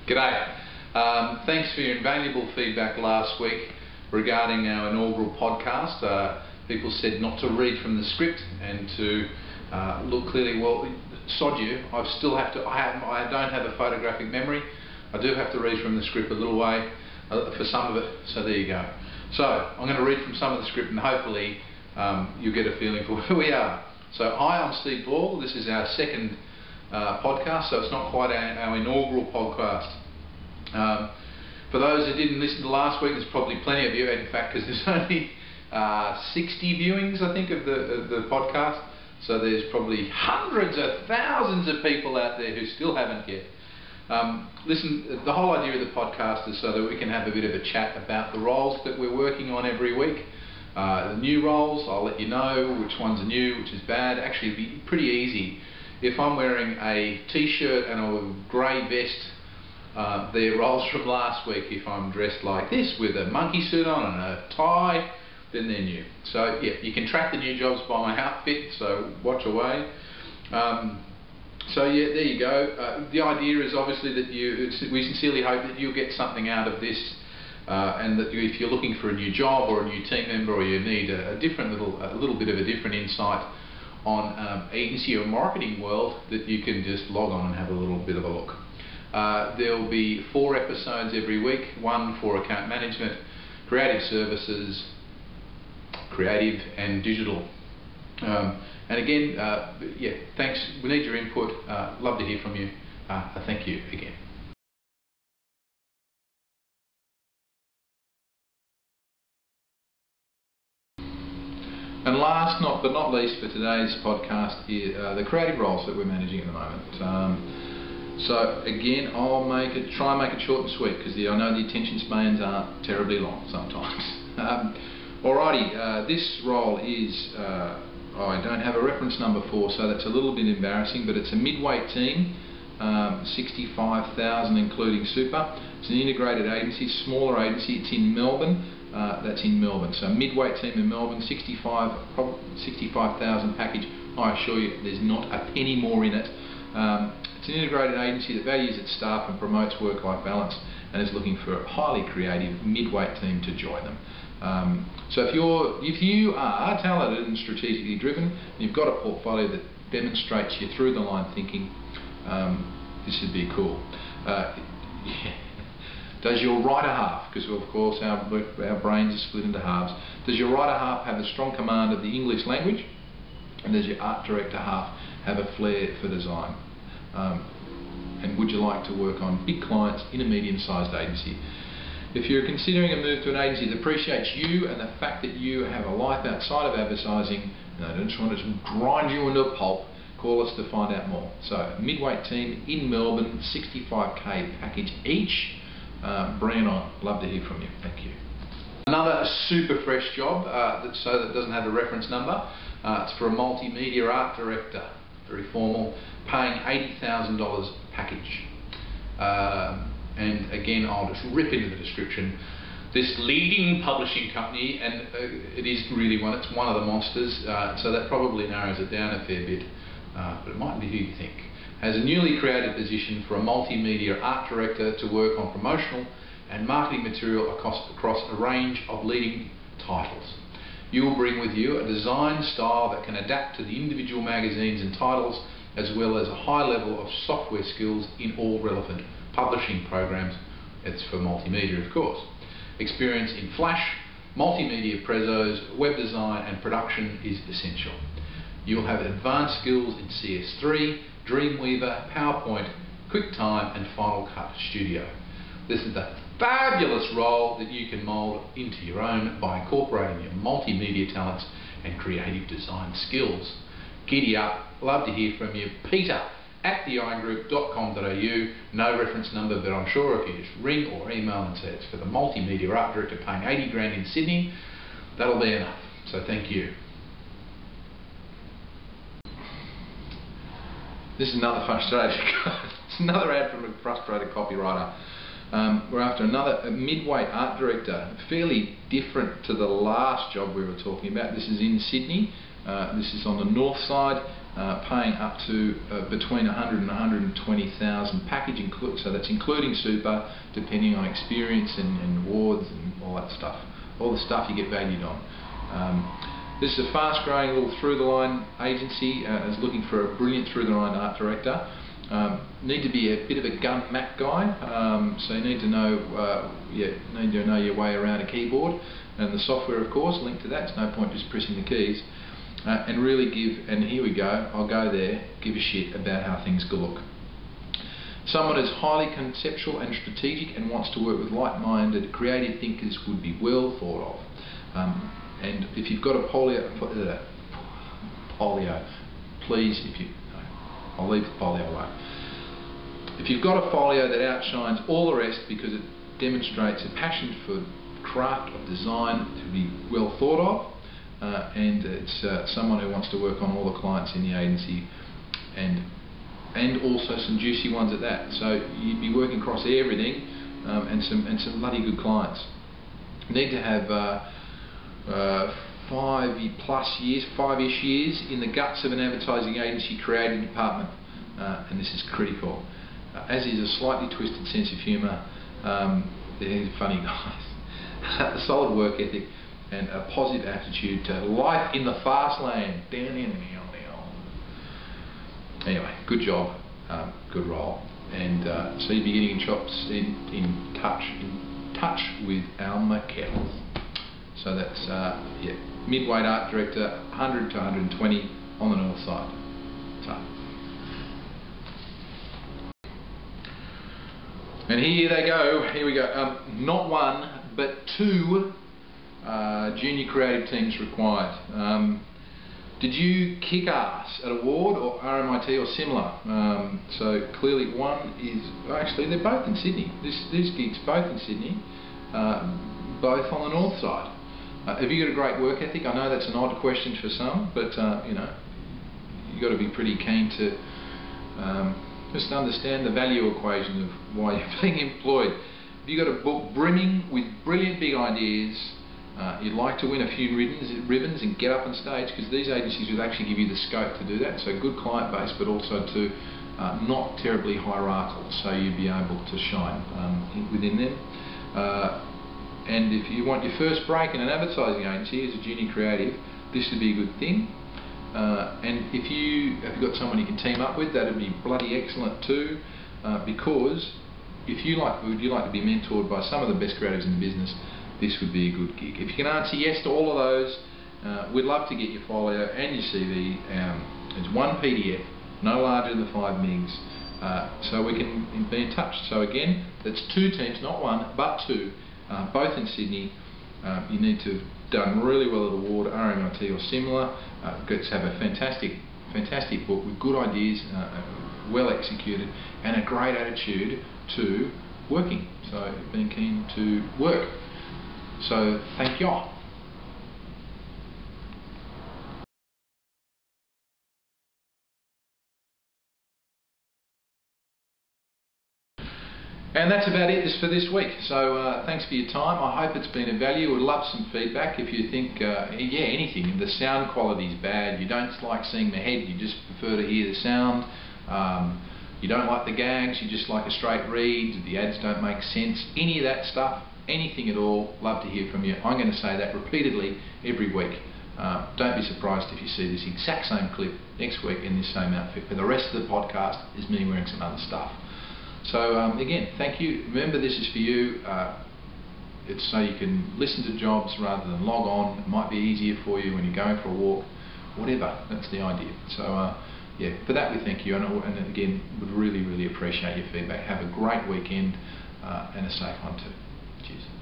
G'day. Thanks for your invaluable feedback last week regarding our inaugural podcast. People said not to read from the script and to look clearly. Well, sod you. I don't have a photographic memory. I do have to read from the script a little way for some of it. So there you go. So I'm going to read from some of the script and hopefully you'll get a feeling for where we are. So hi, I'm Steve Ball. This is our second podcast, so it's not quite our inaugural podcast. For those who didn't listen to last week, there's probably plenty of you, in fact, because there's only 60 viewings, I think, of the podcast. So there's probably hundreds of thousands of people out there who still haven't yet. Listen, the whole idea of the podcast is so that we can have a bit of a chat about the roles that we're working on every week. The new roles, I'll let you know which ones are new, which is bad. Actually, it'd be pretty easy. If I'm wearing a t-shirt and a grey vest, they're roles from last week. If I'm dressed like this with a monkey suit on and a tie, then they're new. So yeah, you can track the new jobs by my outfit, so watch away. So yeah, there you go. The idea is obviously that we sincerely hope that you'll get something out of this, and that if you're looking for a new job or a new team member, or you need a little bit of a different insight on agency or marketing world, that you can just log on and have a little bit of a look. There'll be 4 episodes every week, one for account management, creative services, creative and digital. And again, yeah, thanks. We need your input. Love to hear from you. Thank you again. And last but not least for today's podcast is the creative roles that we're managing at the moment. So again, I'll try and make it short and sweet, because I know the attention spans aren't terribly long sometimes. Alrighty, this role is, I don't have a reference number for, so that's a little bit embarrassing, but it's a mid-weight team, 65,000 including super. It's an integrated agency, smaller agency. It's in Melbourne. That's in Melbourne. So mid-weight team in Melbourne, 65,000 package. I assure you, there's not a penny more in it. It's an integrated agency that values its staff and promotes work-life balance, and is looking for a highly creative mid-weight team to join them. So if you are talented and strategically driven, and you've got a portfolio that demonstrates you through the line thinking, this would be cool. Yeah. Does your writer half, because of course our brains are split into halves, does your writer half have a strong command of the English language, and does your art director half have a flair for design? And would you like to work on big clients in a medium-sized agency? If you're considering a move to an agency that appreciates you and the fact that you have a life outside of advertising, and they don't just want to grind you into a pulp, call us to find out more. So, midweight team in Melbourne, 65k package each. Bring it on. Love to hear from you. Thank you. Another super fresh job, that doesn't have a reference number. It's for a multimedia art director, very formal, paying $80,000 package. And again, I'll just rip into the description. This leading publishing company, and it is really it's one of the monsters, so that probably narrows it down a fair bit, but it might be who you think. Has a newly created position for a multimedia art director to work on promotional and marketing material across a range of leading titles. You will bring with you a design style that can adapt to the individual magazines and titles, as well as a high level of software skills in all relevant publishing programs. It's for multimedia, of course. Experience in Flash, multimedia prezos, web design and production is essential. You'll have advanced skills in CS3, Dreamweaver, PowerPoint, QuickTime and Final Cut Studio. This is the fabulous role that you can mould into your own by incorporating your multimedia talents and creative design skills. Giddy up, love to hear from you. peter@theiangroup.com.au, no reference number, but I'm sure if you just ring or email and say it's for the multimedia art director paying 80 grand in Sydney, that'll be enough. So thank you. This is another frustrated. It's another ad from a frustrated copywriter. We're after a mid-weight art director, fairly different to the last job we were talking about. This is in Sydney. This is on the north side. paying up to between 100 and 120,000 package, so that's including super, depending on experience and awards and all that stuff. All the stuff you get valued on. This is a fast-growing little through-the-line agency. Is looking for a brilliant through-the-line art director. Need to be a bit of a gun Mac guy, so you need to know your way around a keyboard and the software, of course, linked to that. There's no point just pressing the keys. And really give, and here we go, I'll go there, give a shit about how things look. Someone who's highly conceptual and strategic and wants to work with like-minded creative thinkers would be well thought of. And if you've got a polio, please, I'll leave the polio alone. If you've got a folio that outshines all the rest because it demonstrates a passion for craft of design, to be well thought of. And it's someone who wants to work on all the clients in the agency, and also some juicy ones at that. So you'd be working across everything, and some bloody good clients. You need to have 5-ish years in the guts of an advertising agency creative department, and this is critical. As is a slightly twisted sense of humour. They're funny guys. A solid work ethic and a positive attitude to life in the fast lane. Anyway, good job, good role, and so you'll be getting in touch with Alma Kettles. So that's mid-weight art director, 100 to 120 on the north side. So, and here they go. Here we go. Not one, but two. Junior creative teams required. Did you kick ass at award or RMIT or similar? So clearly one is, actually they're both in Sydney. These gigs both in Sydney, both on the north side. Have you got a great work ethic? I know that's an odd question for some, but you've got to be pretty keen to just understand the value equation of why you're being employed. Have you got a book brimming with brilliant big ideas? You'd like to win a few ribbons and get up on stage, because these agencies will actually give you the scope to do that. So good client base, but also to not terribly hierarchical, so you'd be able to shine within them. And if you want your first break in an advertising agency as a junior creative, this would be a good thing. And if you've got someone you can team up with, that'd be bloody excellent too, because if you would you like to be mentored by some of the best creatives in the business, this would be a good gig. If you can answer yes to all of those, we'd love to get your folio and your CV. It's one PDF, no larger than 5 megs, so we can be in touch. So again, that's two teams, not one, but two, both in Sydney. You need to have done really well at award, RMIT or similar. Get to have a fantastic book with good ideas, well executed, and a great attitude to working. So being keen to work. So thank you. And that's about it for this week. So thanks for your time. I hope it's been of value. Would love some feedback. If you think, anything. The sound quality is bad. You don't like seeing the head. You just prefer to hear the sound. You don't like the gags. You just like a straight read. The ads don't make sense. Any of that stuff. Anything at all, love to hear from you. I'm going to say that repeatedly every week. Don't be surprised if you see this exact same clip next week in this same outfit, but the rest of the podcast is me wearing some other stuff. So again, thank you. Remember, this is for you. It's so you can listen to jobs rather than log on. It might be easier for you when you're going for a walk, whatever. That's the idea. So for that we thank you, and again, would really, really appreciate your feedback. Have a great weekend and a safe one too. Cheers.